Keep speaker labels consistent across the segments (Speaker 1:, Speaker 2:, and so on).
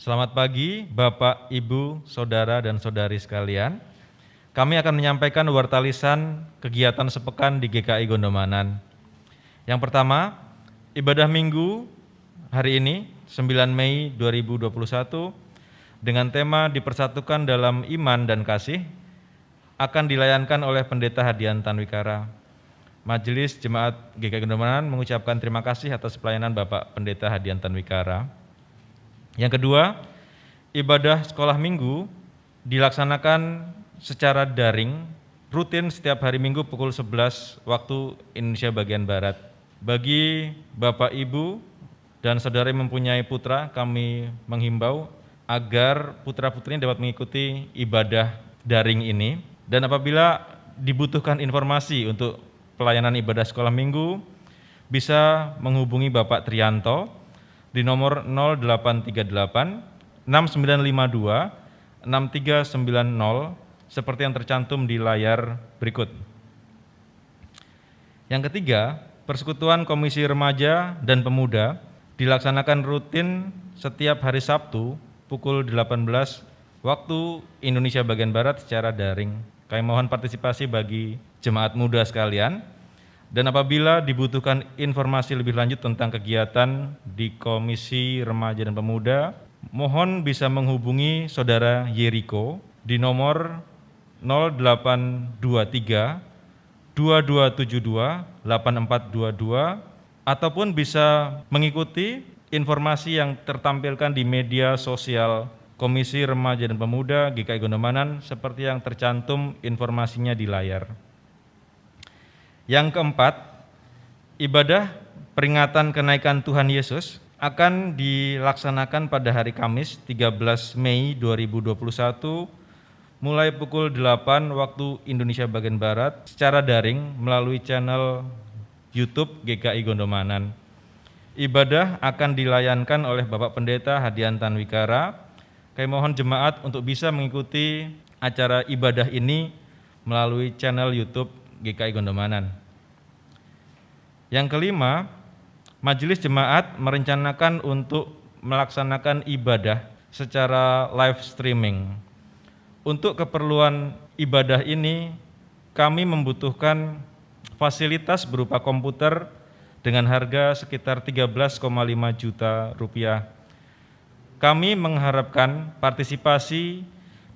Speaker 1: Selamat pagi, Bapak, Ibu, Saudara, dan Saudari sekalian. Kami akan menyampaikan warta lisan kegiatan sepekan di GKI Gondomanan. Yang pertama, ibadah Minggu hari ini, 9 Mei 2021, dengan tema Dipersatukan dalam Iman dan Kasih, akan dilayankan oleh Pendeta Hadian Tanwikara. Majelis Jemaat GKI Gondomanan mengucapkan terima kasih atas pelayanan Bapak Pendeta Hadian Tanwikara. Yang kedua, ibadah sekolah minggu dilaksanakan secara daring, rutin setiap hari Minggu pukul 11 waktu Indonesia bagian Barat. Bagi Bapak, Ibu, dan saudara yang mempunyai putra, kami menghimbau agar putra-putrinya dapat mengikuti ibadah daring ini. Dan apabila dibutuhkan informasi untuk pelayanan ibadah sekolah minggu, bisa menghubungi Bapak Trianto di nomor 0838 6952 6390 seperti yang tercantum di layar berikut. Yang ketiga, Persekutuan Komisi Remaja dan Pemuda dilaksanakan rutin setiap hari Sabtu pukul 18 waktu Indonesia bagian Barat secara daring. Kami mohon partisipasi bagi jemaat muda sekalian. Dan apabila dibutuhkan informasi lebih lanjut tentang kegiatan di Komisi Remaja dan Pemuda, mohon bisa menghubungi Saudara Yeriko di nomor 0823 2272 8422 ataupun bisa mengikuti informasi yang tertampilkan di media sosial Komisi Remaja dan Pemuda GKI Gondomanan seperti yang tercantum informasinya di layar. Yang keempat, ibadah peringatan kenaikan Tuhan Yesus akan dilaksanakan pada hari Kamis 13 Mei 2021 mulai pukul 8 waktu Indonesia bagian Barat secara daring melalui channel YouTube GKI Gondomanan. Ibadah akan dilayankan oleh Bapak Pendeta Hadian Tanwikara. Kami mohon jemaat untuk bisa mengikuti acara ibadah ini melalui channel YouTube GKI Gondomanan. Yang kelima, Majelis Jemaat merencanakan untuk melaksanakan ibadah secara live streaming. Untuk keperluan ibadah ini, kami membutuhkan fasilitas berupa komputer dengan harga sekitar 13,5 juta rupiah. Kami mengharapkan partisipasi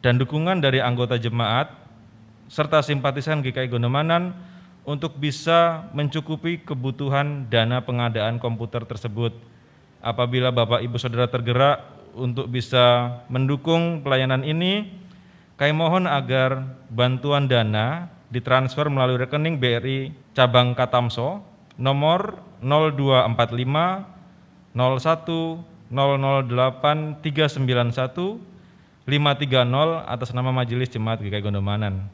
Speaker 1: dan dukungan dari anggota jemaat serta simpatisan GKI Gondomanan untuk bisa mencukupi kebutuhan dana pengadaan komputer tersebut. Apabila Bapak Ibu Saudara tergerak untuk bisa mendukung pelayanan ini, kami mohon agar bantuan dana ditransfer melalui rekening BRI Cabang Katamso nomor 0245 01 008 391 530 atas nama Majelis Jemaat GKI Gondomanan.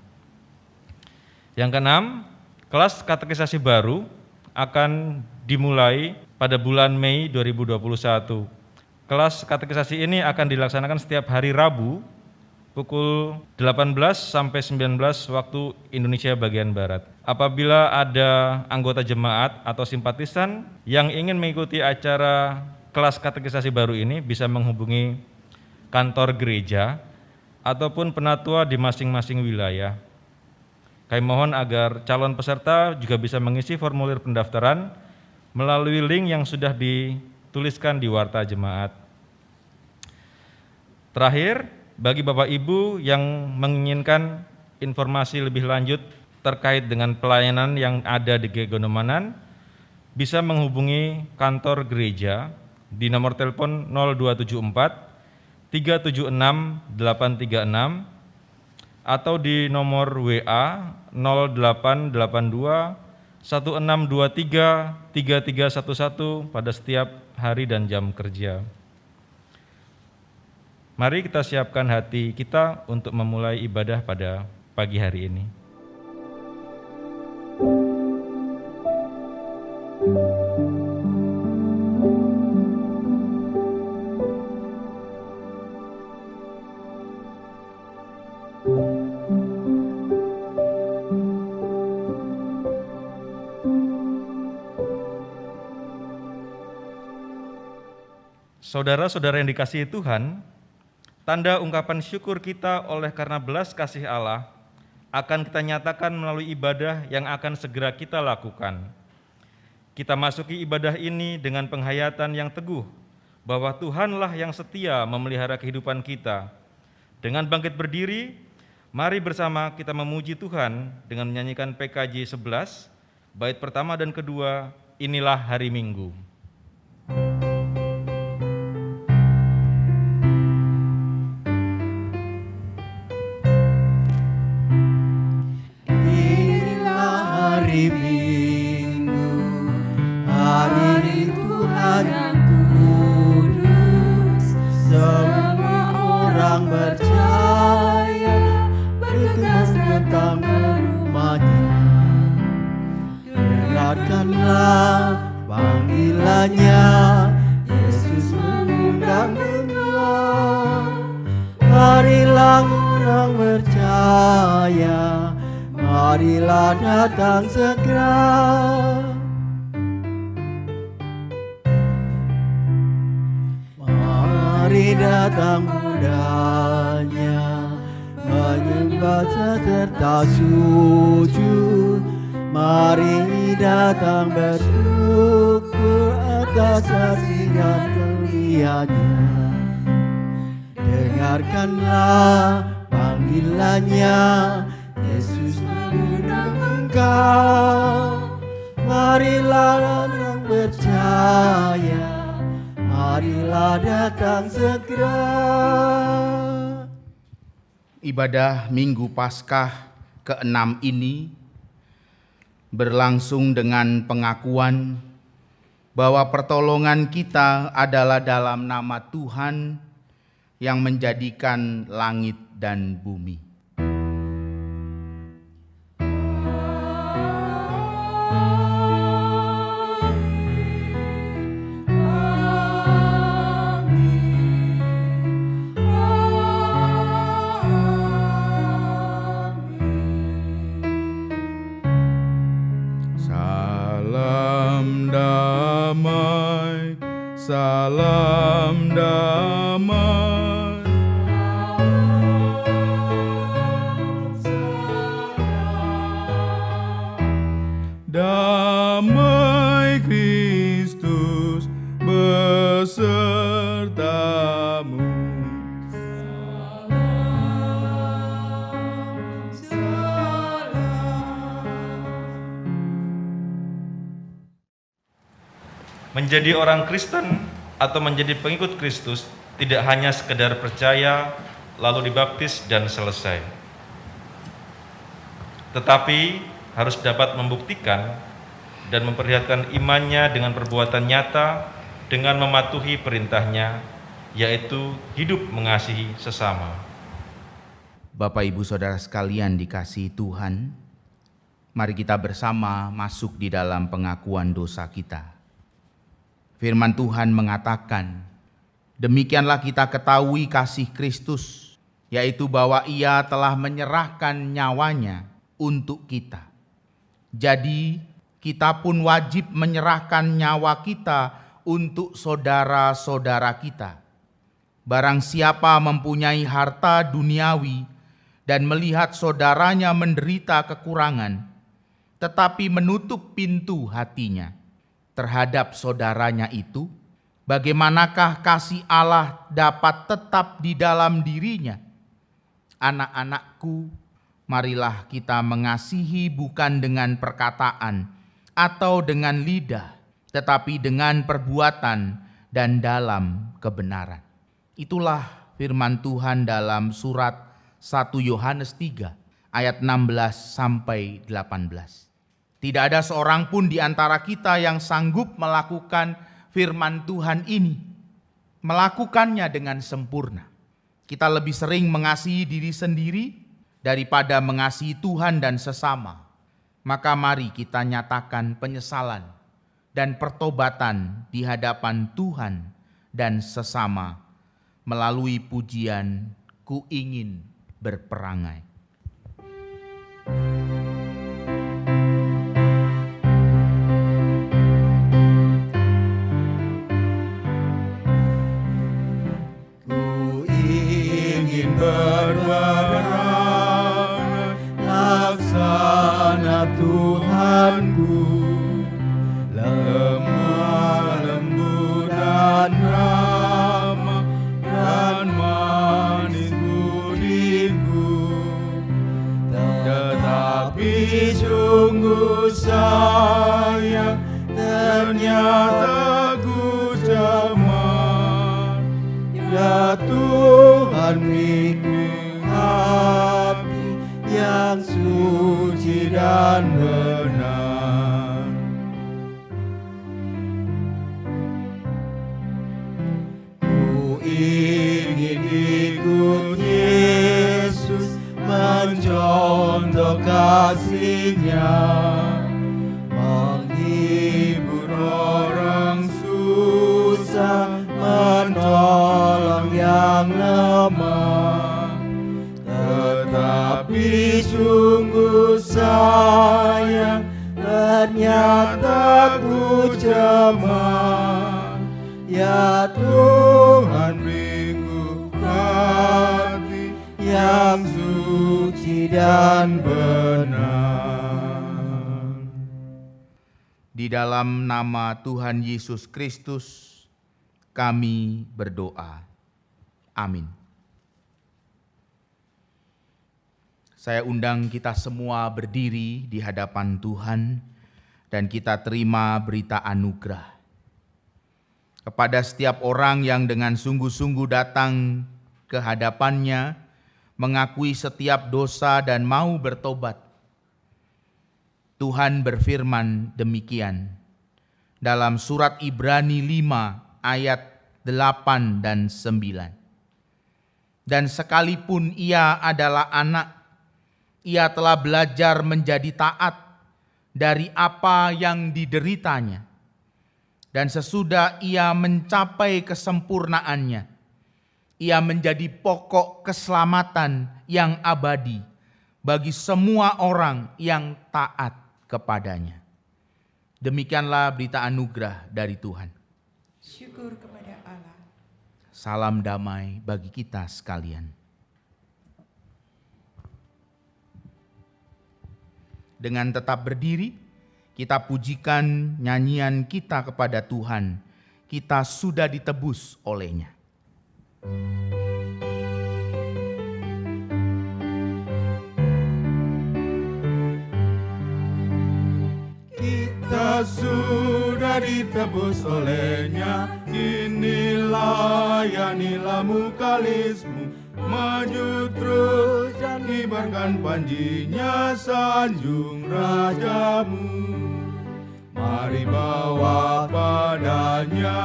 Speaker 1: Yang keenam, kelas katekisasi baru akan dimulai pada bulan Mei 2021. Kelas katekisasi ini akan dilaksanakan setiap hari Rabu pukul 18 sampai 19 waktu Indonesia bagian Barat. Apabila ada anggota jemaat atau simpatisan yang ingin mengikuti acara kelas katekisasi baru ini bisa menghubungi kantor gereja ataupun penatua di masing-masing wilayah. Kami mohon agar calon peserta juga bisa mengisi formulir pendaftaran melalui link yang sudah dituliskan di warta jemaat. Terakhir, bagi Bapak Ibu yang menginginkan informasi lebih lanjut terkait dengan pelayanan yang ada di GKI Gondomanan, bisa menghubungi kantor gereja di nomor telepon 0274 376 836 atau di nomor WA 0882 1623 3311 pada setiap hari dan jam kerja. Mari kita siapkan hati kita untuk memulai ibadah pada pagi hari ini. Saudara-saudara yang dikasihi Tuhan, tanda ungkapan syukur kita oleh karena belas kasih Allah akan kita nyatakan melalui ibadah yang akan segera kita lakukan. Kita masuki ibadah ini dengan penghayatan yang teguh bahwa Tuhanlah yang setia memelihara kehidupan kita. Dengan bangkit berdiri, mari bersama kita memuji Tuhan dengan menyanyikan PKJ 11, bait pertama dan kedua, Inilah Hari Minggu.
Speaker 2: Inilah hari Minggu, hari Tuhan yang kudus. Semua orang percaya bergegas datang ke rumahnya. Dengarkanlah panggilannya, Yesus mengundang engkau. Marilah orang percaya, marilah datang segera. Mari datang mudanya, menyembah serta sujud. Mari datang bersyukur atas kasih dan karunia-Nya. Dengarkanlah panggilannya, Yesus mengundang engkau. Marilah orang percaya, marilah datang segera.
Speaker 3: Ibadah Minggu Paskah ke-6 ini berlangsung dengan pengakuan bahwa pertolongan kita adalah dalam nama Tuhan yang menjadikan langit dan bumi. Salam damai, salam damai. Damai Kristus besertamu.
Speaker 1: Menjadi orang Kristen atau menjadi pengikut Kristus tidak hanya sekedar percaya lalu dibaptis dan selesai, tetapi harus dapat membuktikan dan memperlihatkan imannya dengan perbuatan nyata dengan mematuhi perintahnya, yaitu hidup mengasihi sesama.
Speaker 3: Bapak Ibu Saudara sekalian dikasihi Tuhan, mari kita bersama masuk di dalam pengakuan dosa kita. Firman Tuhan mengatakan, demikianlah kita ketahui kasih Kristus, yaitu bahwa Ia telah menyerahkan nyawanya untuk kita. Jadi kita pun wajib menyerahkan nyawa kita untuk saudara-saudara kita. Barang siapa mempunyai harta duniawi dan melihat saudaranya menderita kekurangan, tetapi menutup pintu hatinya terhadap saudaranya itu, bagaimanakah kasih Allah dapat tetap di dalam dirinya? Anak-anakku, marilah kita mengasihi bukan dengan perkataan atau dengan lidah, tetapi dengan perbuatan dan dalam kebenaran. Itulah firman Tuhan dalam surat 1 Yohanes 3 ayat 16 sampai 18. Tidak ada seorang pun di antara kita yang sanggup melakukan firman Tuhan ini, melakukannya dengan sempurna. Kita lebih sering mengasihi diri sendiri daripada mengasihi Tuhan dan sesama. Maka mari kita nyatakan penyesalan dan pertobatan di hadapan Tuhan dan sesama melalui pujian Ku Ingin Berperangai.
Speaker 2: kasih-Nya, menghibur orang susah, menolong yang lemah. Tetapi sungguh sayang, ternyata ku jemaah. Ya Tuhan, beriku hati yang suci dan benar.
Speaker 3: Di dalam nama Tuhan Yesus Kristus kami berdoa. Amin. Saya undang kita semua berdiri di hadapan Tuhan dan kita terima berita anugerah. Kepada setiap orang yang dengan sungguh-sungguh datang ke hadapannya, mengakui setiap dosa dan mau bertobat. Tuhan berfirman demikian dalam surat Ibrani 5 ayat 8 dan 9. Dan sekalipun ia adalah anak, ia telah belajar menjadi taat dari apa yang dideritanya. Dan sesudah ia mencapai kesempurnaannya, ia menjadi pokok keselamatan yang abadi bagi semua orang yang taat kepadanya. Demikianlah berita anugerah dari Tuhan.
Speaker 4: Syukur kepada Allah.
Speaker 3: Salam damai bagi kita sekalian. Dengan tetap berdiri, kita pujikan nyanyian kita kepada Tuhan. Kita sudah ditebus oleh-Nya.
Speaker 2: Kita sudah ditebus oleh-Nya, kini layanilah mukalismu, maju terus dan kibarkan panji-Nya, sanjung rajamu. Mari bawa padanya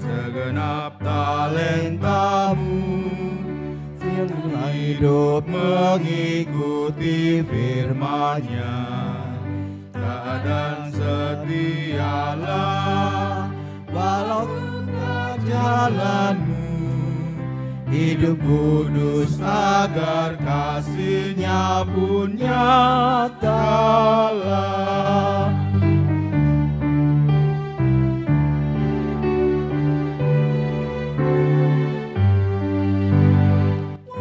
Speaker 2: segenap talentamu, firman hidup mengikuti firman-Nya. Taat dan setialah walau suka jalanmu, hidup kudus agar kasih-Nya pun nyatalah.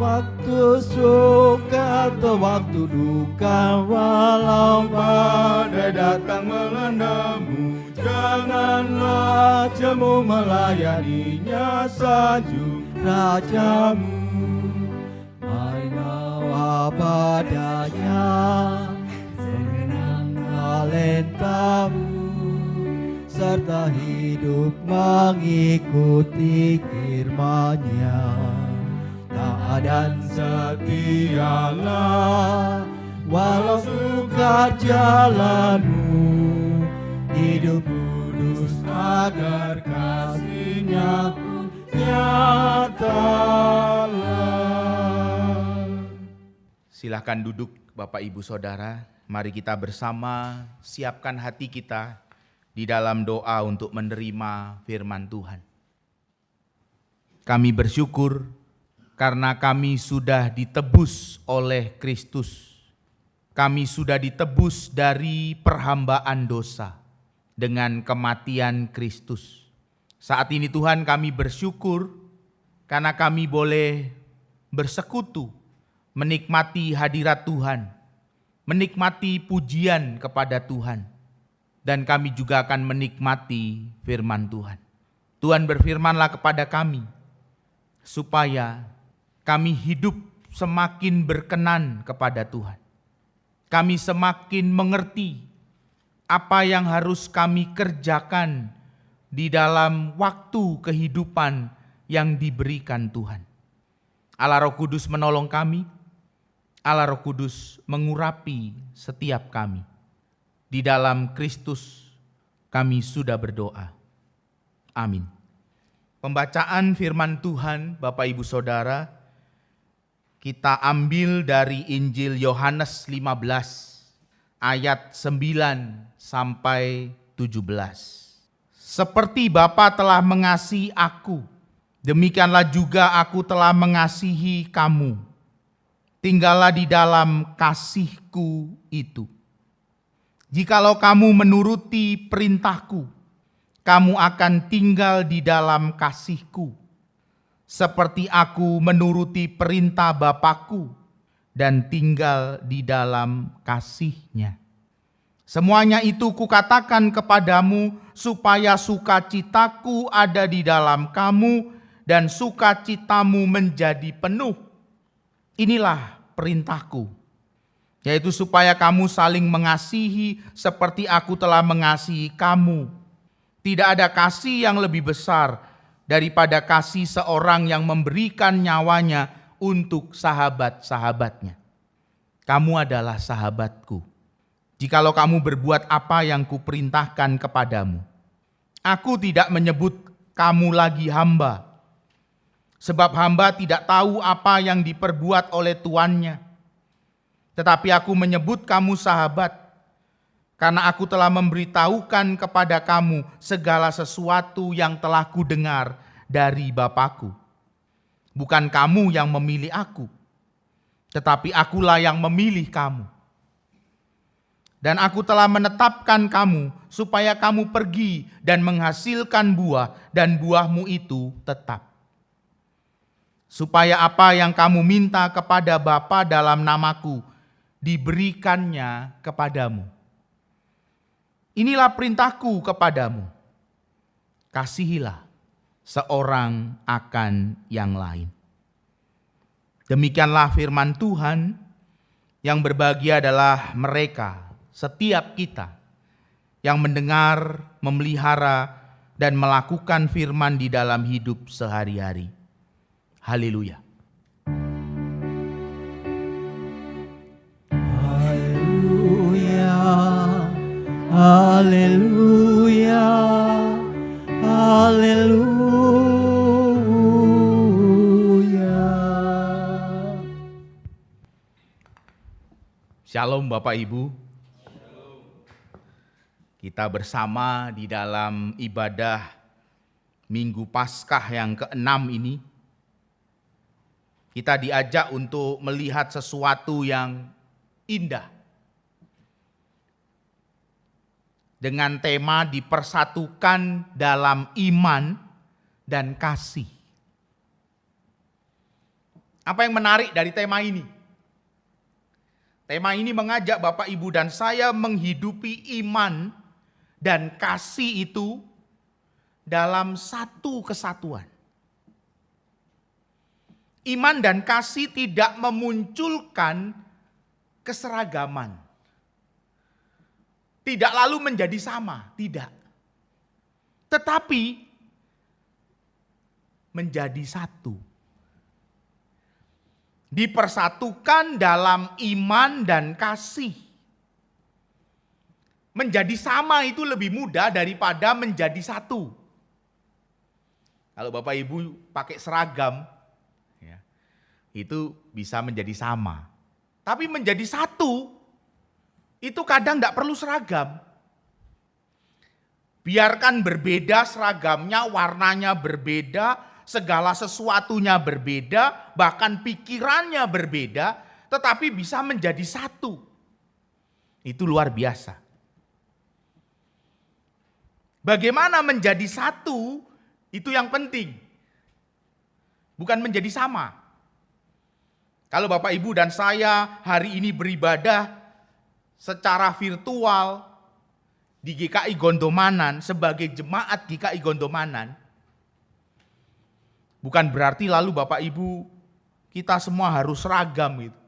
Speaker 2: Waktu suka atau waktu duka, walau badai datang melandamu, janganlah jemu melayaninya, sanjung rajamu. Mari bawa padanya segenap talentamu, serta hidup mengikuti firman-Nya. Taat dan setialah walau sukar jalanmu, hidup kudus agar kasih-Nya pun nyatalah.
Speaker 3: Silakan duduk Bapak Ibu Saudara. Mari kita bersama siapkan hati kita di dalam doa untuk menerima firman Tuhan. Kami bersyukur karena kami sudah ditebus oleh Kristus. Kami sudah ditebus dari perhambaan dosa dengan kematian Kristus. Saat ini Tuhan, kami bersyukur karena kami boleh bersekutu, menikmati hadirat Tuhan, menikmati pujian kepada Tuhan, dan kami juga akan menikmati firman Tuhan. Tuhan, berfirmanlah kepada kami supaya kami hidup semakin berkenan kepada Tuhan. Kami semakin mengerti apa yang harus kami kerjakan di dalam waktu kehidupan yang diberikan Tuhan. Allah Roh Kudus menolong kami. Allah Roh Kudus mengurapi setiap kami. Di dalam Kristus kami sudah berdoa. Amin. Pembacaan firman Tuhan, Bapak Ibu Saudara, Kita ambil dari Injil Yohanes 15 ayat 9 sampai 17. Seperti Bapa telah mengasihi aku, demikianlah juga aku telah mengasihi kamu. Tinggallah di dalam kasihku itu. Jikalau kamu menuruti perintahku, kamu akan tinggal di dalam kasihku. Seperti aku menuruti perintah Bapakku dan tinggal di dalam kasih-Nya. Semuanya itu kukatakan kepadamu supaya sukacitaku ada di dalam kamu dan sukacitamu menjadi penuh. Inilah perintahku, yaitu supaya kamu saling mengasihi seperti aku telah mengasihi kamu. Tidak ada kasih yang lebih besar daripada kasih seorang yang memberikan nyawanya untuk sahabat-sahabatnya. Kamu adalah sahabatku, jikalau kamu berbuat apa yang kuperintahkan kepadamu. Aku tidak menyebut kamu lagi hamba, sebab hamba tidak tahu apa yang diperbuat oleh tuannya. Tetapi aku menyebut kamu sahabat, karena aku telah memberitahukan kepada kamu segala sesuatu yang telah kudengar dari Bapakku. Bukan kamu yang memilih aku, tetapi akulah yang memilih kamu. Dan aku telah menetapkan kamu supaya kamu pergi dan menghasilkan buah, dan buahmu itu tetap. Supaya apa yang kamu minta kepada Bapa dalam namaku, diberikannya kepadamu. Inilah perintahku kepadamu, kasihilah seorang akan yang lain. Demikianlah firman Tuhan. Yang berbahagia adalah mereka, setiap kita, yang mendengar, memelihara, dan melakukan firman di dalam hidup sehari-hari. Haleluya.
Speaker 2: Haleluya, haleluya.
Speaker 3: Shalom Bapak Ibu. Kita bersama di dalam ibadah Minggu Paskah yang ke-6 ini. Kita diajak untuk melihat sesuatu yang indah. Dengan tema dipersatukan dalam iman dan kasih. Apa yang menarik dari tema ini? Tema ini mengajak Bapak, Ibu, dan saya menghidupi iman dan kasih itu dalam satu kesatuan. Iman dan kasih tidak memunculkan keseragaman. Tidak lalu menjadi sama, tidak. Tetapi menjadi satu. Dipersatukan dalam iman dan kasih. Menjadi sama itu lebih mudah daripada menjadi satu. Kalau Bapak Ibu pakai seragam, ya, itu bisa menjadi sama. Tapi menjadi satu, itu kadang tidak perlu seragam. Biarkan berbeda seragamnya, warnanya berbeda, segala sesuatunya berbeda, bahkan pikirannya berbeda, tetapi bisa menjadi satu. Itu luar biasa. Bagaimana menjadi satu, itu yang penting. Bukan menjadi sama. Kalau Bapak, Ibu, dan saya hari ini beribadah secara virtual di GKI Gondomanan sebagai jemaat GKI Gondomanan, bukan berarti lalu Bapak Ibu kita semua harus seragam gitu.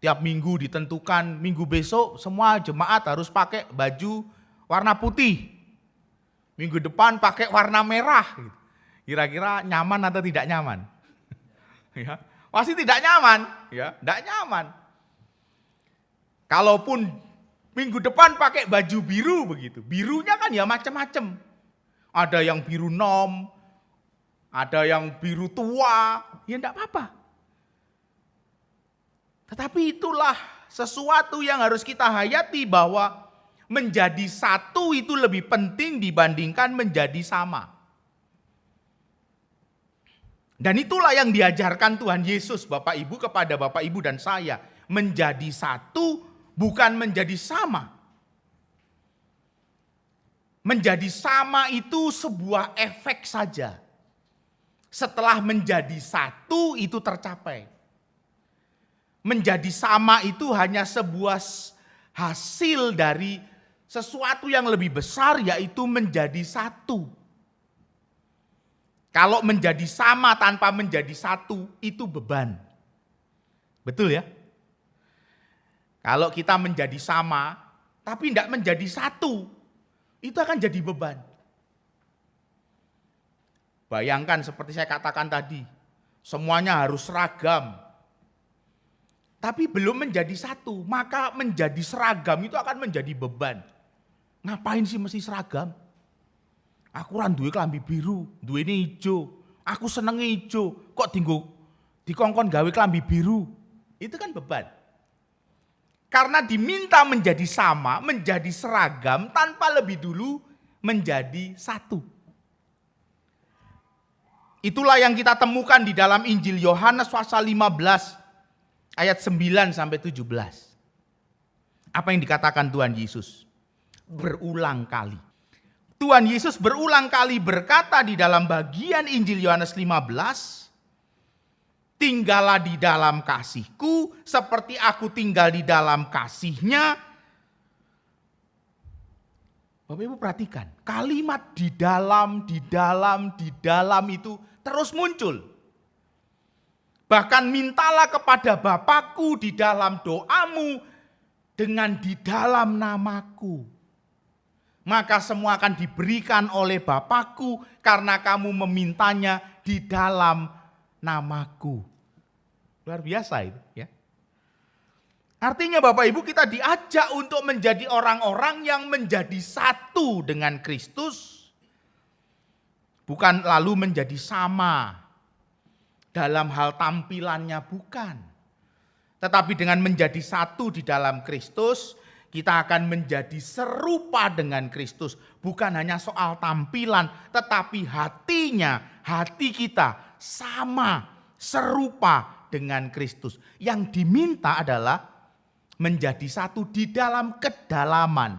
Speaker 3: Tiap minggu ditentukan, minggu besok semua jemaat harus pakai baju warna putih. Minggu depan pakai warna merah gitu. Kira-kira nyaman atau tidak nyaman? Ya, pasti tidak nyaman, ya, tidak nyaman. Kalaupun minggu depan pakai baju biru begitu, birunya kan ya macam-macam. Ada yang biru nom, ada yang biru tua, ya enggak apa-apa. Tetapi itulah sesuatu yang harus kita hayati, bahwa menjadi satu itu lebih penting dibandingkan menjadi sama. Dan itulah yang diajarkan Tuhan Yesus, Bapak Ibu, kepada Bapak Ibu dan saya. Menjadi satu, bukan menjadi sama. Menjadi sama itu sebuah efek saja. Setelah menjadi satu itu tercapai. Menjadi sama itu hanya sebuah hasil dari sesuatu yang lebih besar, yaitu menjadi satu. Kalau menjadi sama tanpa menjadi satu, itu beban. Betul ya? Kalau kita menjadi sama, tapi tidak menjadi satu, itu akan jadi beban. Bayangkan seperti saya katakan tadi, semuanya harus seragam. Tapi belum menjadi satu, maka menjadi seragam itu akan menjadi beban. Ngapain sih mesti seragam? Aku ora duwe klambi biru, duwene ijo. Aku seneng ijo, kok dikongkon gawe klambi biru. Itu kan beban. Karena diminta menjadi sama, menjadi seragam tanpa lebih dulu menjadi satu. Itulah yang kita temukan di dalam Injil Yohanes pasal 15 ayat 9 sampai 17. Apa yang dikatakan Tuhan Yesus? Berulang kali. Tuhan Yesus berulang kali berkata di dalam bagian Injil Yohanes 15, tinggallah di dalam kasihku seperti aku tinggal di dalam kasihnya. Bapak Ibu perhatikan, kalimat di dalam itu terus muncul. Bahkan mintalah kepada Bapakku di dalam doamu dengan di dalam namaku. Maka semua akan diberikan oleh Bapakku karena kamu memintanya di dalam namaku. Luar biasa itu ya. Artinya Bapak Ibu, kita diajak untuk menjadi orang-orang yang menjadi satu dengan Kristus. Bukan lalu menjadi sama dalam hal tampilannya, bukan. Tetapi dengan menjadi satu di dalam Kristus, kita akan menjadi serupa dengan Kristus. Bukan hanya soal tampilan, tetapi hati kita sama, serupa dengan Kristus. Yang diminta adalah menjadi satu di dalam kedalaman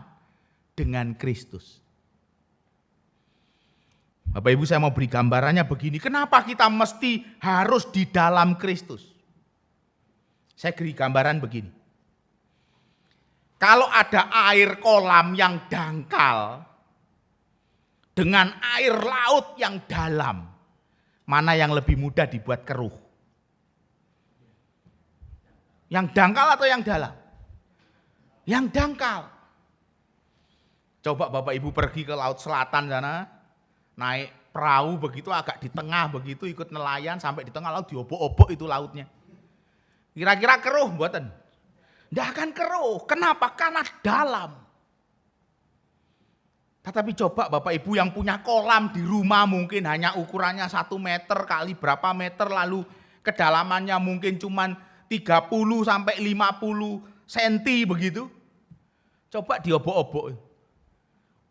Speaker 3: dengan Kristus. Bapak Ibu, saya mau beri gambarannya begini. Kenapa kita mesti harus di dalam Kristus? Saya beri gambaran begini. Kalau ada air kolam yang dangkal dengan air laut yang dalam, mana yang lebih mudah dibuat keruh? Yang dangkal atau yang dalam? Yang dangkal. Coba Bapak Ibu pergi ke laut selatan sana, naik perahu begitu agak di tengah begitu, ikut nelayan sampai di tengah laut, diobok-obok itu lautnya. Kira-kira keruh mboten? Tidak akan keruh. Kenapa? Karena dalam. Tetapi coba Bapak Ibu yang punya kolam di rumah, mungkin hanya ukurannya 1 meter kali berapa meter, lalu kedalamannya mungkin cuman 30 sampai 50 senti begitu. Coba diobok-obok.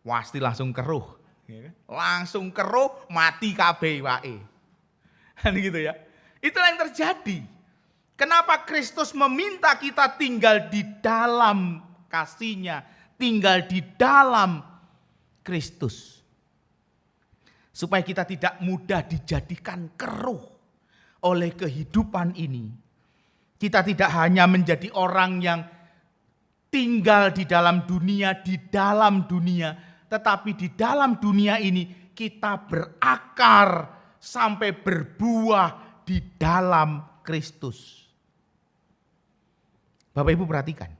Speaker 3: Pasti langsung keruh. Langsung keruh, mati kabeh wae. Kan gitu ya. Itulah yang terjadi. Kenapa Kristus meminta kita tinggal di dalam kasih-Nya, tinggal di dalam Kristus. Supaya kita tidak mudah dijadikan keruh oleh kehidupan ini. Kita tidak hanya menjadi orang yang tinggal di dalam dunia, tetapi di dalam dunia ini kita berakar sampai berbuah di dalam Kristus. Bapak Ibu perhatikan,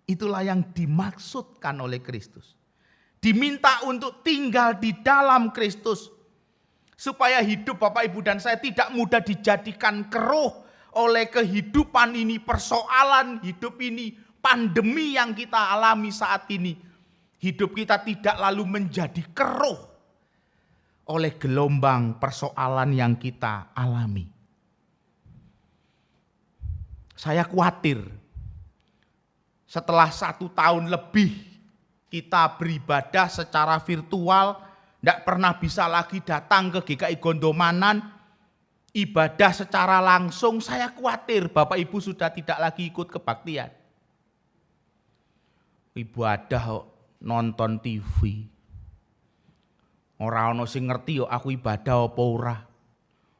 Speaker 3: itulah yang dimaksudkan oleh Kristus. Diminta untuk tinggal di dalam Kristus, supaya hidup Bapak Ibu dan saya tidak mudah dijadikan keruh oleh kehidupan ini, persoalan hidup ini, pandemi yang kita alami saat ini. Hidup kita tidak lalu menjadi keruh oleh gelombang persoalan yang kita alami. Saya khawatir setelah 1 tahun lebih kita beribadah secara virtual, tidak pernah bisa lagi datang ke GKI Gondomanan, ibadah secara langsung, saya khawatir Bapak Ibu sudah tidak lagi ikut kebaktian. Ibadah nonton TV. Ora ono sing ngerti yo aku ibadah apa ora.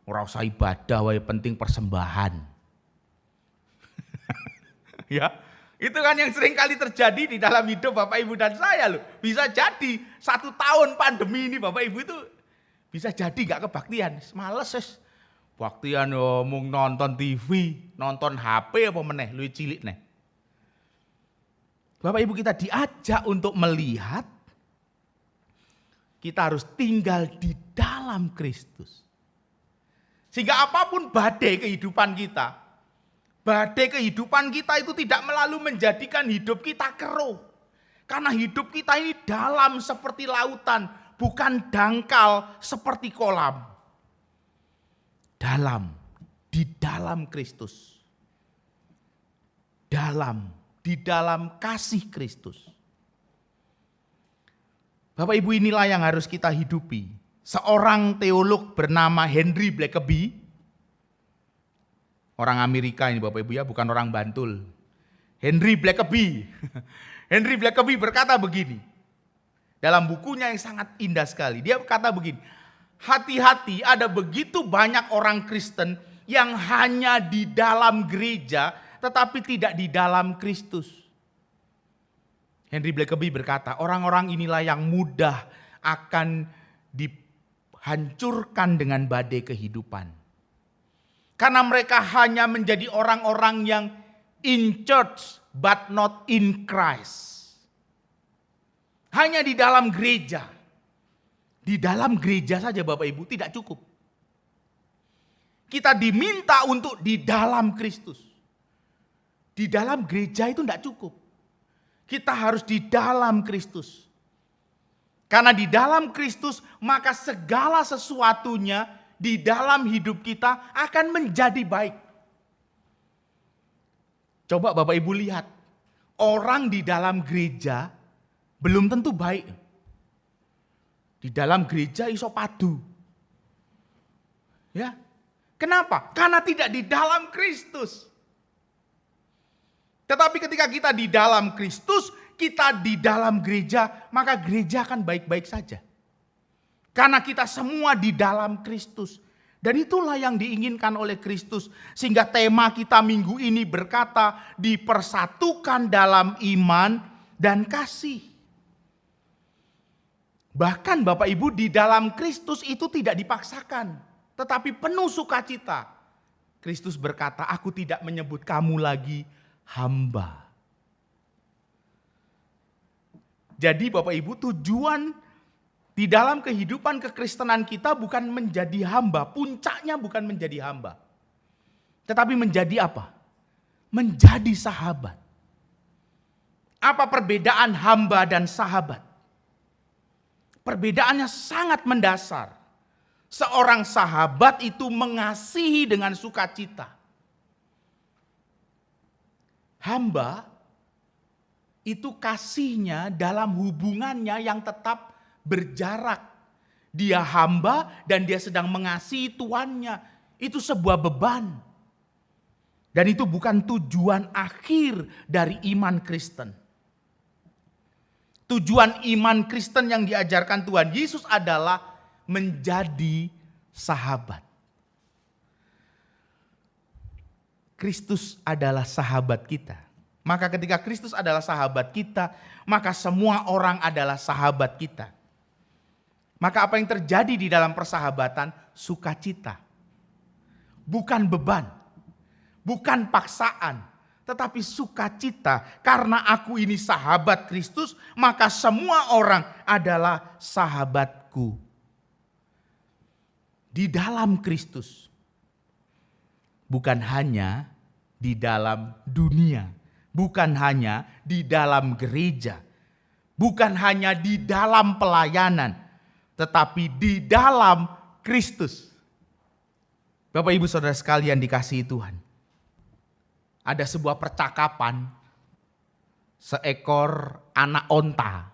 Speaker 3: Ora usah ibadah wae, penting persembahan. Ya, itu kan yang sering kali terjadi di dalam hidup Bapak Ibu dan saya loh. Bisa jadi 1 tahun pandemi ini Bapak Ibu itu bisa jadi gak kebaktian. Males wis. Baktian yo mung nonton TV, nonton HP apa meneh, luwih cilik neh. Bapak Ibu kita diajak untuk melihat kita harus tinggal di dalam Kristus. Sehingga apapun badai kehidupan kita, badai kehidupan kita itu tidak melalu menjadikan hidup kita keruh. Karena hidup kita ini dalam seperti lautan, bukan dangkal seperti kolam. Dalam, di dalam Kristus. Di dalam kasih Kristus. Bapak Ibu, inilah yang harus kita hidupi. Seorang teolog bernama Henry Blackaby, orang Amerika ini Bapak Ibu ya, bukan orang Bantul. Henry Blackaby. Henry Blackaby berkata begini. Dalam bukunya yang sangat indah sekali. Dia berkata begini. Hati-hati, ada begitu banyak orang Kristen yang hanya di dalam gereja tetapi tidak di dalam Kristus. Henry Blackaby berkata, orang-orang inilah yang mudah akan dihancurkan dengan badai kehidupan. Karena mereka hanya menjadi orang-orang yang in church but not in Christ. Hanya di dalam gereja. Di dalam gereja saja Bapak Ibu tidak cukup. Kita diminta untuk di dalam Kristus. Di dalam gereja itu tidak cukup. Kita harus di dalam Kristus. Karena di dalam Kristus maka segala sesuatunya di dalam hidup kita akan menjadi baik. Coba Bapak Ibu lihat, orang di dalam gereja belum tentu baik. Di dalam gereja iso padu. Ya. Kenapa? Karena tidak di dalam Kristus. Tetapi ketika kita di dalam Kristus, kita di dalam gereja, maka gereja akan baik-baik saja. Karena kita semua di dalam Kristus. Dan itulah yang diinginkan oleh Kristus. Sehingga tema kita minggu ini berkata, dipersatukan dalam iman dan kasih. Bahkan Bapak Ibu di dalam Kristus itu tidak dipaksakan. Tetapi penuh sukacita. Kristus berkata, aku tidak menyebut kamu lagi hamba. Jadi Bapak Ibu, tujuan di dalam kehidupan kekristenan kita bukan menjadi hamba. Puncaknya bukan menjadi hamba. Tetapi menjadi apa? Menjadi sahabat. Apa perbedaan hamba dan sahabat? Perbedaannya sangat mendasar. Seorang sahabat itu mengasihi dengan sukacita. Hamba itu kasihnya dalam hubungannya yang tetap berjarak. Dia hamba dan dia sedang mengasihi tuannya. Itu sebuah beban. Dan itu bukan tujuan akhir dari iman Kristen. Tujuan iman Kristen yang diajarkan Tuhan Yesus adalah menjadi sahabat. Kristus adalah sahabat kita. Maka ketika Kristus adalah sahabat kita, maka semua orang adalah sahabat kita. Maka apa yang terjadi di dalam persahabatan? Sukacita. Bukan beban. Bukan paksaan. Tetapi sukacita. Karena aku ini sahabat Kristus, maka semua orang adalah sahabatku. Di dalam Kristus. Bukan hanya di dalam dunia. Bukan hanya di dalam gereja. Bukan hanya di dalam pelayanan. Tetapi di dalam Kristus. Bapak Ibu Saudara sekalian dikasihi Tuhan. ada sebuah percakapan seekor anak onta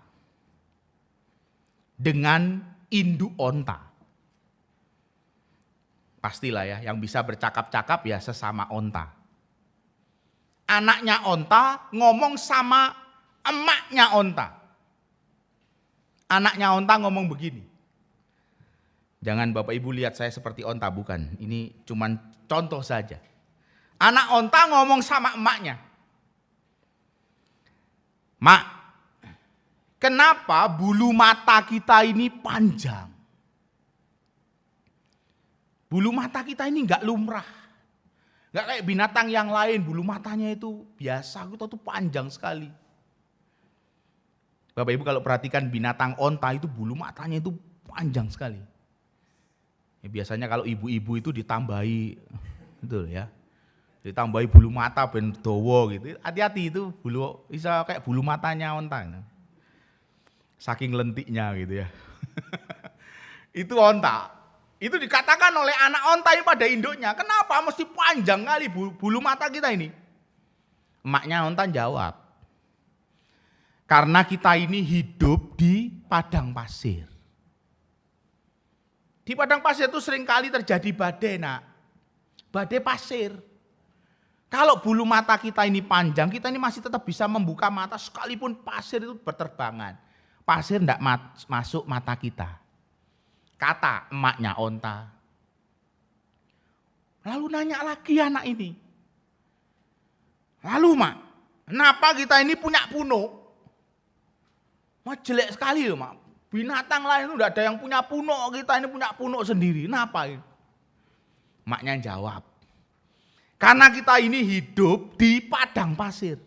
Speaker 3: dengan induk onta. Pastilah ya, yang bisa bercakap-cakap ya sesama onta. Anaknya onta ngomong sama emaknya onta. Anaknya onta ngomong begini. Jangan Bapak Ibu lihat saya seperti onta, bukan. Ini cuman contoh saja. Anak onta ngomong sama emaknya. Mak, kenapa bulu mata kita ini panjang? Bulu mata kita ini enggak lumrah. Enggak kayak binatang yang lain, bulu matanya itu biasa, kita tuh panjang sekali. Bapak Ibu kalau perhatikan binatang onta itu bulu matanya itu panjang sekali. Ya, biasanya kalau ibu-ibu itu ditambahi, betul ya, ditambahi bulu mata ben dawa gitu. Hati-hati itu bulu bisa kayak bulu matanya onta. Saking lentiknya gitu ya. Itu onta. Itu dikatakan oleh anak onta ini pada induknya. Kenapa mesti panjang kali bulu mata kita ini? Emaknya onta jawab. Karena kita ini hidup di padang pasir. Di padang pasir itu seringkali terjadi badai, nak. Badai pasir. Kalau bulu mata kita ini panjang, kita ini masih tetap bisa membuka mata sekalipun pasir itu berterbangan. Pasir tidak masuk mata kita. Kata emaknya onta. Lalu nanya lagi anak ini. Lalu mak, kenapa kita ini punya punuk? Wah jelek sekali loh mak. Binatang lain itu tidak ada yang punya punuk, kita ini punya punuk sendiri. Kenapa ini? Maknya jawab. Karena kita ini hidup di padang pasir.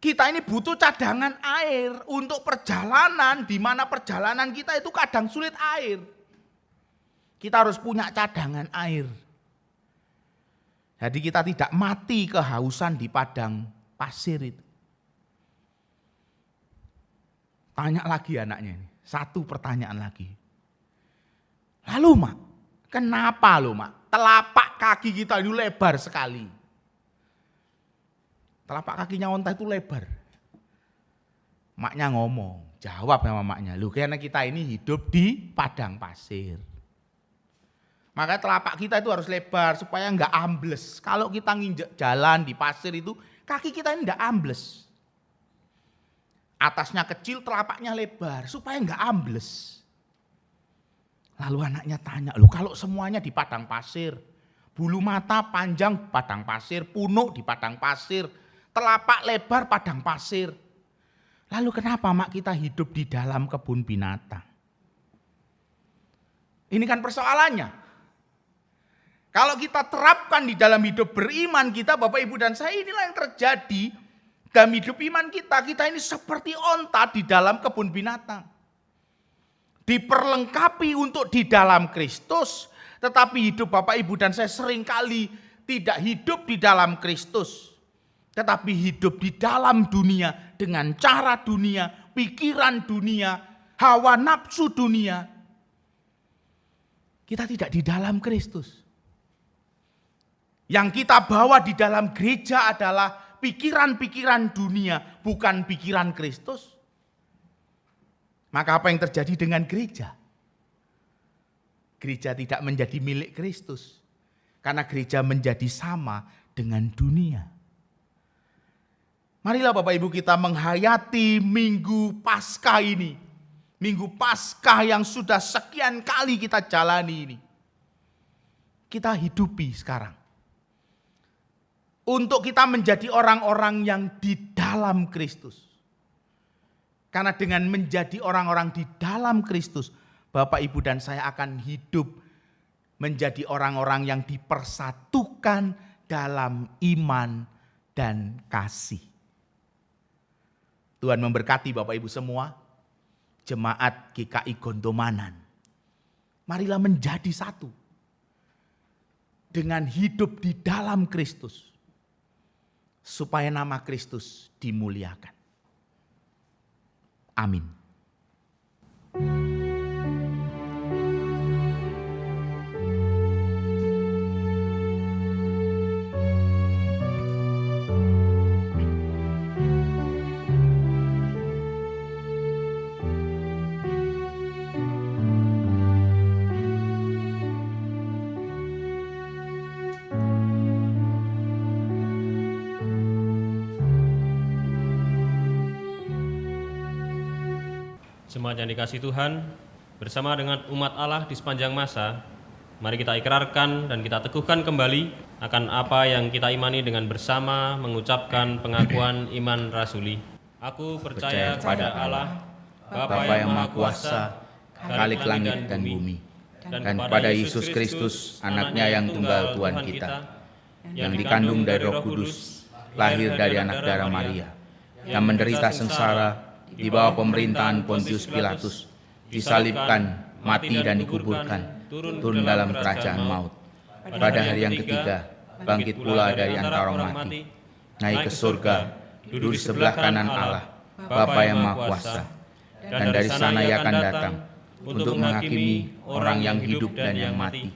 Speaker 3: Kita ini butuh cadangan air untuk perjalanan, di mana perjalanan kita itu kadang sulit air. Kita harus punya cadangan air. Jadi kita tidak mati kehausan di padang pasir itu. Tanya lagi anaknya ini, satu pertanyaan lagi. Lalu mak, kenapa lo mak? Telapak kaki kita ini lebar sekali. Telapak kakinya onta itu lebar. Maknya ngomong, jawab sama maknya. Loh karena kita ini hidup di padang pasir. Maka telapak kita itu harus lebar supaya enggak ambles. Kalau kita nginjek jalan di pasir itu, kaki kita ini enggak ambles. Atasnya kecil, telapaknya lebar supaya enggak ambles. Lalu anaknya tanya, loh kalau semuanya di padang pasir, bulu mata panjang padang pasir, punuk di padang pasir, telapak lebar padang pasir. Lalu kenapa mak kita hidup di dalam kebun binatang? Ini kan persoalannya. Kalau kita terapkan di dalam hidup beriman kita, Bapak Ibu dan saya, inilah yang terjadi dalam hidup iman kita. Kita ini seperti onta di dalam kebun binatang. Diperlengkapi untuk di dalam Kristus, tetapi hidup Bapak Ibu dan saya seringkali tidak hidup di dalam Kristus, tetapi hidup di dalam dunia dengan cara dunia, pikiran dunia, hawa nafsu dunia. Kita tidak di dalam Kristus. Yang kita bawa di dalam gereja adalah pikiran-pikiran dunia, bukan pikiran Kristus. Maka apa yang terjadi dengan gereja? Gereja tidak menjadi milik Kristus. Karena gereja menjadi sama dengan dunia. Marilah Bapak Ibu kita menghayati Minggu Paskah ini. Minggu Paskah yang sudah sekian kali kita jalani ini. Kita hidupi sekarang. Untuk kita menjadi orang-orang yang di dalam Kristus. Karena dengan menjadi orang-orang di dalam Kristus, Bapak, Ibu, dan saya akan hidup menjadi orang-orang yang dipersatukan dalam iman dan kasih. Tuhan memberkati Bapak Ibu semua, jemaat GKI Gondomanan. Marilah menjadi satu dengan hidup di dalam Kristus, supaya nama Kristus dimuliakan. Amin.
Speaker 5: Jemaat yang dikasihi Tuhan, bersama dengan umat Allah di sepanjang masa, mari kita ikrarkan dan kita teguhkan kembali akan apa yang kita imani dengan bersama mengucapkan pengakuan iman rasuli. Aku percaya kepada Allah, Bapa yang Maha Kuasa, Khalik langit dan bumi, dan kepada Yesus Kristus, anaknya yang tunggal Tuhan kita, yang dikandung dari Roh Kudus, lahir dari anak darah Maria, yang menderita sengsara di bawah pemerintahan Pontius Pilatus, disalibkan, mati dan dikuburkan, turun dalam kerajaan maut. Pada hari yang ketiga, bangkit pula dari antara orang mati, naik ke surga, duduk di sebelah kanan Allah, Bapa yang Maha Kuasa. Dan dari sana Ia akan datang untuk menghakimi orang yang hidup dan yang mati.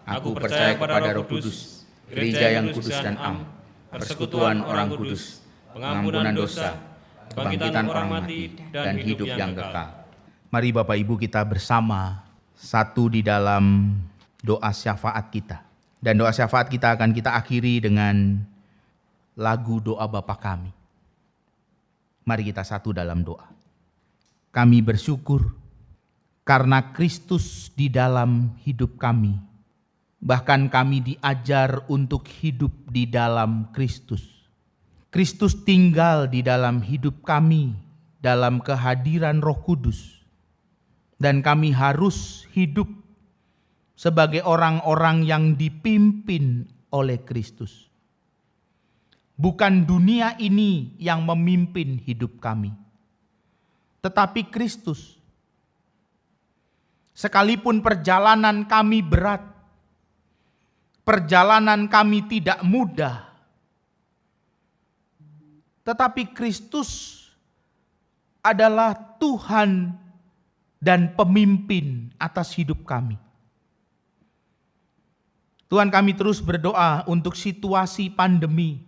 Speaker 5: Aku percaya kepada Roh Kudus, gereja yang kudus dan am, persekutuan orang kudus, pengampunan dosa, kebangkitan orang mati, dan hidup yang kekal.
Speaker 3: Mari Bapak Ibu kita bersama satu di dalam doa syafaat kita. Dan doa syafaat kita akan kita akhiri dengan lagu doa Bapa Kami. Mari kita satu dalam doa. Kami bersyukur karena Kristus di dalam hidup kami. Bahkan kami diajar untuk hidup di dalam Kristus. Kristus tinggal di dalam hidup kami dalam kehadiran Roh Kudus. Dan kami harus hidup sebagai orang-orang yang dipimpin oleh Kristus. Bukan dunia ini yang memimpin hidup kami, tetapi Kristus. Sekalipun perjalanan kami berat, perjalanan kami tidak mudah, tetapi Kristus adalah Tuhan dan pemimpin atas hidup kami. Tuhan, kami terus berdoa untuk situasi pandemi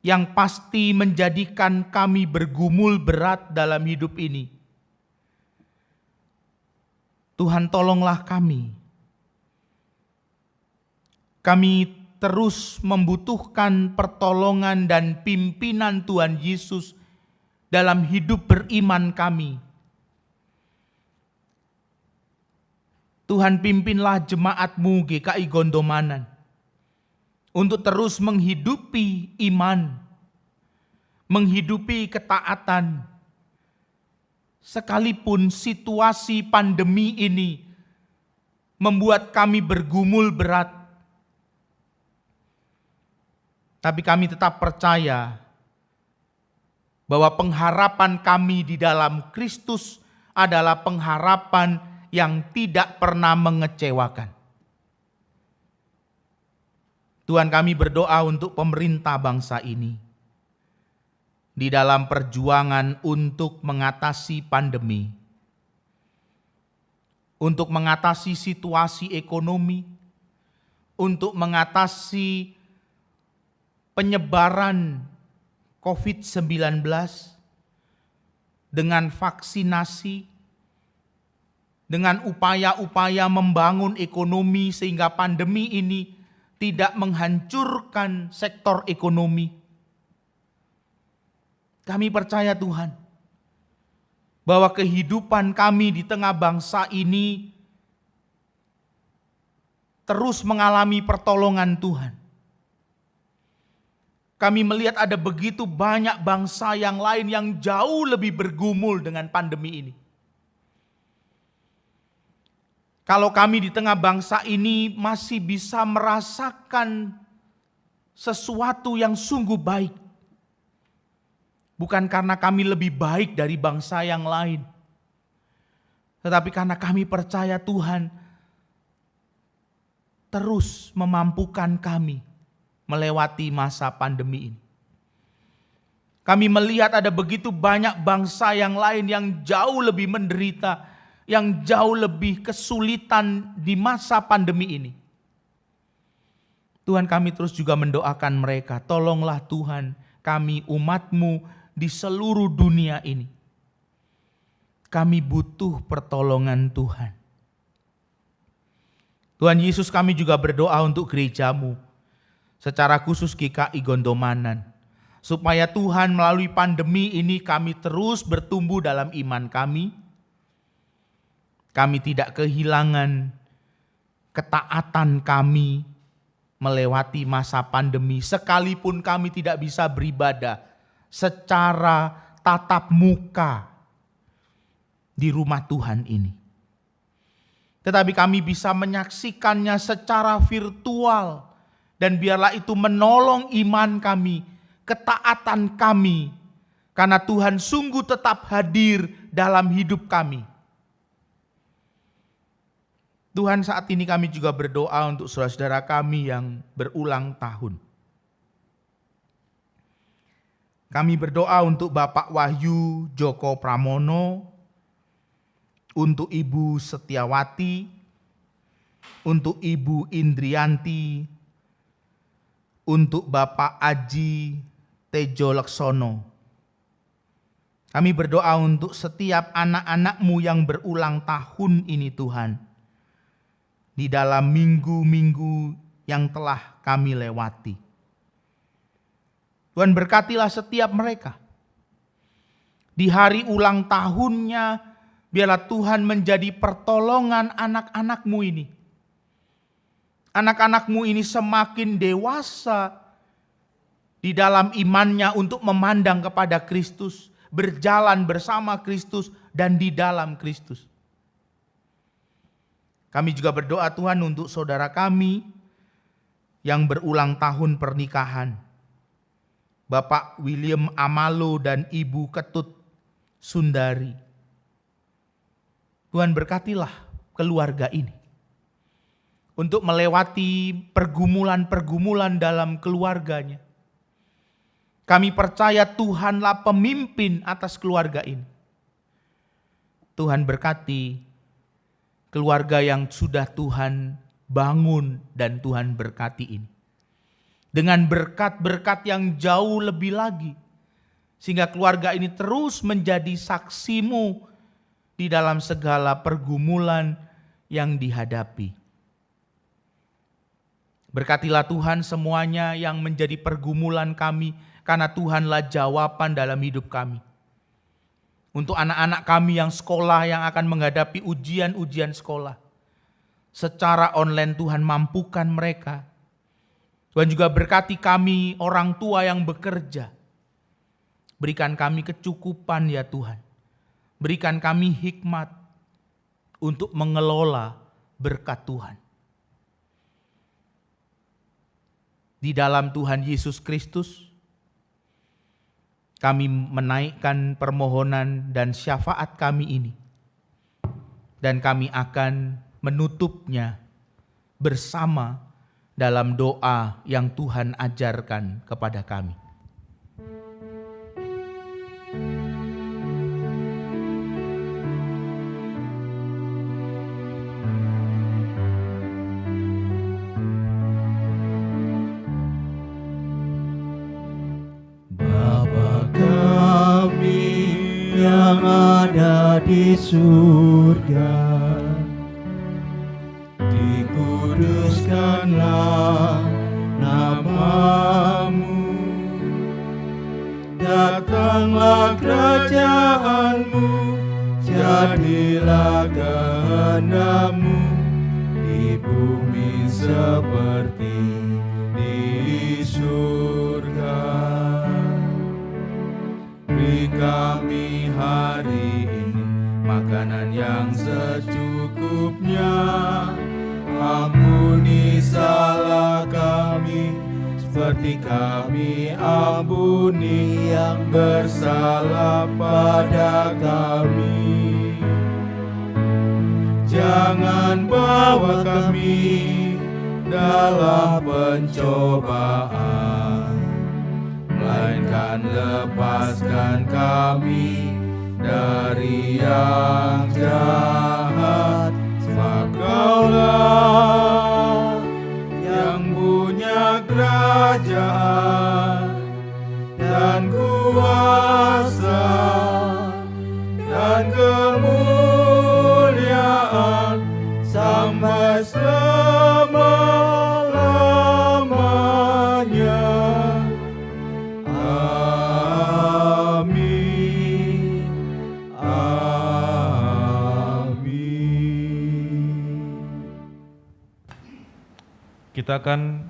Speaker 3: yang pasti menjadikan kami bergumul berat dalam hidup ini. Tuhan, tolonglah kami. Kami terus membutuhkan pertolongan dan pimpinan Tuhan Yesus dalam hidup beriman kami. Tuhan, pimpinlah jemaat-Mu GKI Gondomanan untuk terus menghidupi iman, menghidupi ketaatan, sekalipun situasi pandemi ini membuat kami bergumul berat. Tapi kami tetap percaya bahwa pengharapan kami di dalam Kristus adalah pengharapan yang tidak pernah mengecewakan. Tuhan, kami berdoa untuk pemerintah bangsa ini di dalam perjuangan untuk mengatasi pandemi, untuk mengatasi situasi ekonomi, untuk mengatasi penyebaran COVID-19 dengan vaksinasi, dengan upaya-upaya membangun ekonomi sehingga pandemi ini tidak menghancurkan sektor ekonomi. Kami percaya Tuhan, bahwa kehidupan kami di tengah bangsa ini terus mengalami pertolongan Tuhan. Kami melihat ada begitu banyak bangsa yang lain yang jauh lebih bergumul dengan pandemi ini. Kalau kami di tengah bangsa ini masih bisa merasakan sesuatu yang sungguh baik, bukan karena kami lebih baik dari bangsa yang lain, tetapi karena kami percaya Tuhan terus memampukan kami melewati masa pandemi ini. Kami melihat ada begitu banyak bangsa yang lain yang jauh lebih menderita, yang jauh lebih kesulitan di masa pandemi ini. Tuhan, kami terus juga mendoakan mereka, tolonglah Tuhan kami umat-Mu di seluruh dunia ini. Kami butuh pertolongan Tuhan. Tuhan Yesus, kami juga berdoa untuk gereja-Mu, secara khusus GKI Gondomanan. supaya Tuhan melalui pandemi ini kami terus bertumbuh dalam iman kami. Kami tidak kehilangan ketaatan kami melewati masa pandemi, sekalipun kami tidak bisa beribadah secara tatap muka di rumah Tuhan ini. Tetapi kami bisa menyaksikannya secara virtual, dan biarlah itu menolong iman kami, ketaatan kami, karena Tuhan sungguh tetap hadir dalam hidup kami. Tuhan, saat ini kami juga berdoa untuk saudara-saudara kami yang berulang tahun. Kami berdoa untuk Bapak Wahyu Joko Pramono, untuk Ibu Setiawati, untuk Ibu Indrianti, untuk Bapak Aji Tejo Leksono. Kami berdoa untuk setiap anak-anak-Mu yang berulang tahun ini Tuhan, di dalam minggu-minggu yang telah kami lewati. Tuhan, berkatilah setiap mereka. Di hari ulang tahunnya, biarlah Tuhan menjadi pertolongan anak-anak-Mu ini. Anak-anak-Mu ini semakin dewasa di dalam imannya untuk memandang kepada Kristus, berjalan bersama Kristus dan di dalam Kristus. Kami juga berdoa Tuhan untuk saudara kami yang berulang tahun pernikahan. Bapak William Amalo dan Ibu Ketut Sundari. Tuhan, berkatilah keluarga ini untuk melewati pergumulan-pergumulan dalam keluarganya. Kami percaya Tuhanlah pemimpin atas keluarga ini. Tuhan, berkati keluarga yang sudah Tuhan bangun dan Tuhan berkati ini, dengan berkat-berkat yang jauh lebih lagi, sehingga keluarga ini terus menjadi saksi-Mu di dalam segala pergumulan yang dihadapi. Berkatilah Tuhan semuanya yang menjadi pergumulan kami, karena Tuhanlah jawaban dalam hidup kami. Untuk anak-anak kami yang sekolah, yang akan menghadapi ujian-ujian sekolah, secara online Tuhan mampukan mereka. Tuhan juga berkati kami orang tua yang bekerja. Berikan kami kecukupan ya Tuhan. Berikan kami hikmat untuk mengelola berkat Tuhan. Di dalam Tuhan Yesus Kristus, kami menaikkan permohonan dan syafaat kami ini. Dan kami akan menutupnya bersama dalam doa yang Tuhan ajarkan kepada kami.
Speaker 2: Yang ada di surga, dikuduskanlah nama-Mu, datanglah kerajaan-Mu, jadilah kehendak-Mu di bumi seperti di surga. Beri kami hari ini makanan yang secukupnya. Ampuni salah kami seperti kami ampuni yang bersalah pada kami. Jangan bawa kami dalam pencobaan, melainkan lepaskan kami dari yang jahat. Sebab Kaulah yang punya kerajaan dan kuasa dan kemuliaan sampai selama-lamanya.
Speaker 1: Kita akan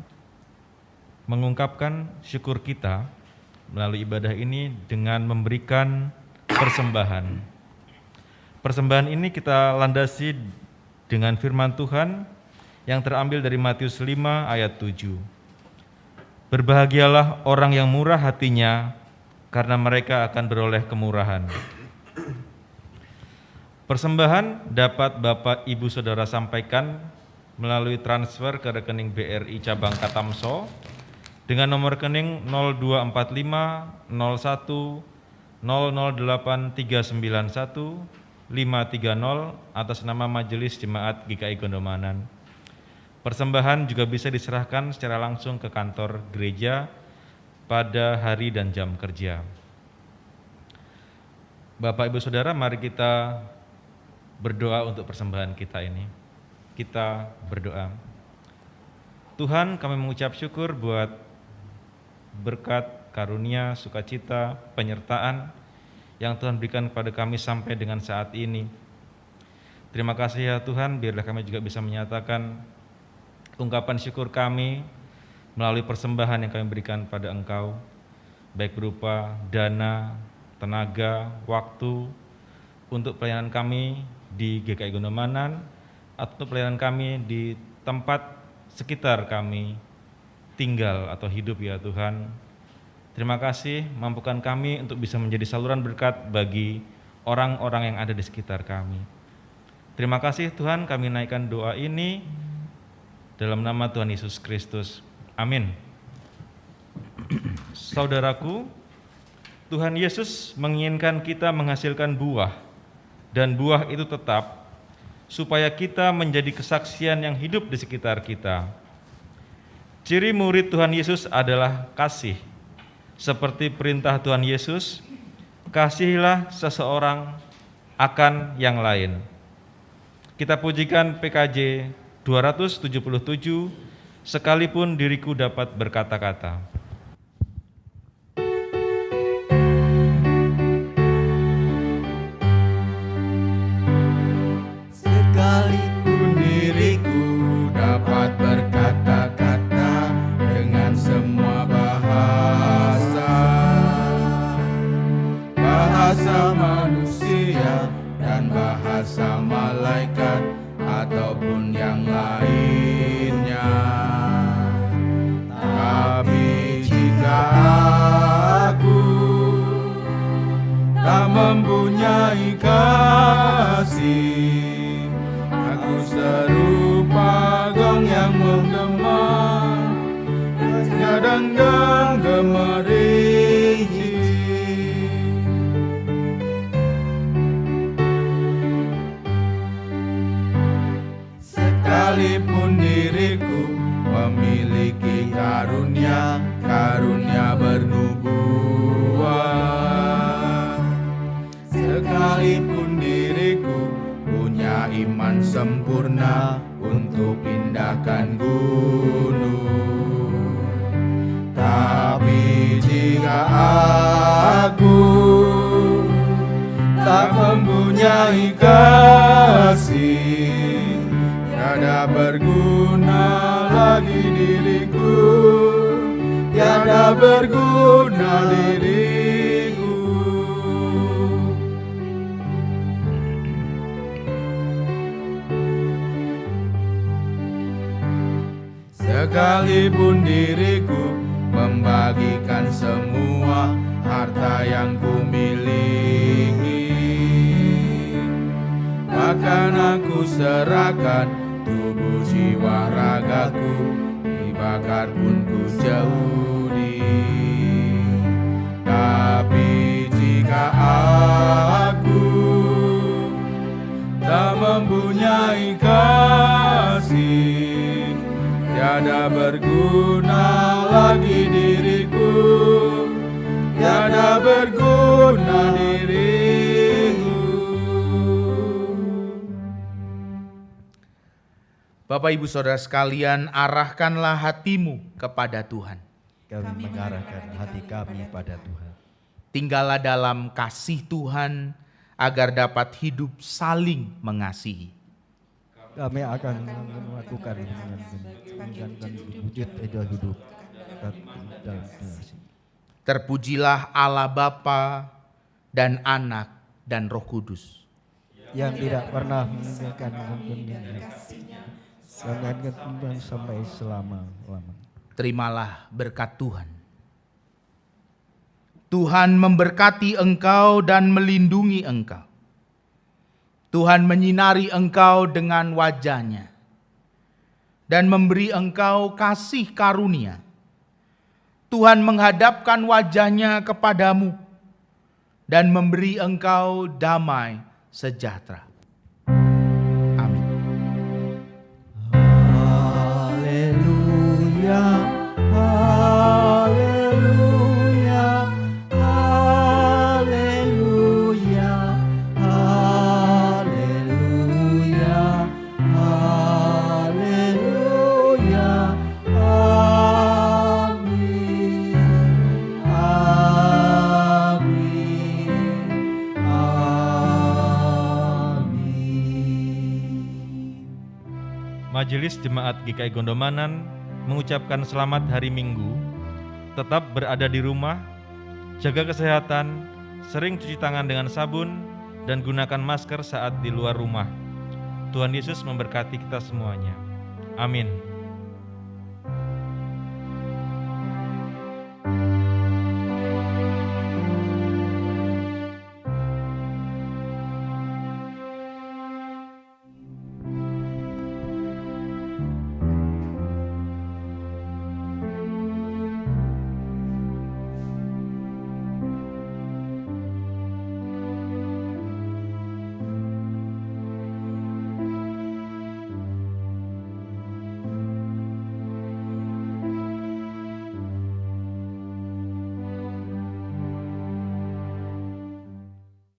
Speaker 1: mengungkapkan syukur kita melalui ibadah ini dengan memberikan persembahan. Persembahan ini kita landasi dengan firman Tuhan yang terambil dari Matius 5 ayat 7. Berbahagialah orang yang murah hatinya, karena mereka akan beroleh kemurahan. Persembahan dapat Bapak Ibu Saudara sampaikan melalui transfer ke rekening BRI cabang Katamso dengan nomor rekening 0245 01 008 391 530 atas nama Majelis Jemaat GKI Gondomanan. Persembahan juga bisa diserahkan secara langsung ke kantor gereja pada hari dan jam kerja. Bapak Ibu Saudara, mari kita berdoa untuk persembahan kita ini. Kita berdoa. Tuhan, kami mengucap syukur buat berkat, karunia, sukacita, penyertaan yang Tuhan berikan kepada kami sampai dengan saat ini. Terima kasih ya Tuhan, biarlah kami juga bisa menyatakan ungkapan syukur kami melalui persembahan yang kami berikan pada Engkau, baik berupa dana, tenaga, waktu, untuk pelayanan kami di GKI Gondomanan, atau pelayanan kami di tempat sekitar kami tinggal atau hidup ya Tuhan. Terima kasih, mampukan kami untuk bisa menjadi saluran berkat bagi orang-orang yang ada di sekitar kami. Terima kasih Tuhan, kami naikkan doa ini dalam nama Tuhan Yesus Kristus. Amin. Saudaraku, Tuhan Yesus menginginkan kita menghasilkan buah, dan buah itu tetap, supaya kita menjadi kesaksian yang hidup di sekitar kita. Ciri murid Tuhan Yesus adalah kasih. Seperti perintah Tuhan Yesus, kasihilah seseorang akan yang lain. Kita pujikan PKJ 277, sekalipun diriku dapat berkata-kata.
Speaker 2: Sekalipun diriku dapat berkata-kata dengan semua bahasa, bahasa manusia dan bahasa malaikat ataupun yang lainnya. Tapi jika aku tak mempunyai kasih, aku serupa gong yang menggema, kadang-kadang gemericik. Sekalipun diriku memiliki karunia bernubuat, sekalipun diriku punya iman sempurna untuk pindahkan gunung, tapi jika aku tak mempunyai kasih, tiada berguna lagi diriku, tiada berguna diriku. Sekalipun diriku membagikan semua harta yang kumiliki, bahkan aku serahkan tubuh jiwa ragaku, dibakar pun ku jauhi. Tapi jika aku tak mempunyai kasih, tiada berguna lagi diriku, tiada berguna diriku.
Speaker 3: Bapak Ibu Saudara sekalian, arahkanlah hatimu kepada Tuhan.
Speaker 2: Kami mengarahkan hati kami pada Tuhan.
Speaker 3: Tinggallah dalam kasih Tuhan agar dapat hidup saling mengasihi.
Speaker 2: kami akan melakukan dengan wujud hidup dalam generasi.
Speaker 3: Terpujilah Allah Bapa dan Anak dan Roh Kudus.
Speaker 2: Yang tidak pernah meninggalkan dan sampai selama-lamanya.
Speaker 3: Terimalah berkat Tuhan. Tuhan memberkati engkau dan melindungi engkau. Tuhan menyinari engkau dengan wajah-Nya dan memberi engkau kasih karunia. Tuhan menghadapkan wajah-Nya kepadamu dan memberi engkau damai sejahtera. Amin.
Speaker 2: Haleluya, haleluya, haleluya, haleluya, haleluya, amin, amin, amin.
Speaker 1: Majelis Jemaat GKI Gondomanan mengucapkan selamat hari Minggu. Tetap berada di rumah, jaga kesehatan, sering cuci tangan dengan sabun, dan gunakan masker saat di luar rumah. Tuhan Yesus memberkati kita semuanya. Amin.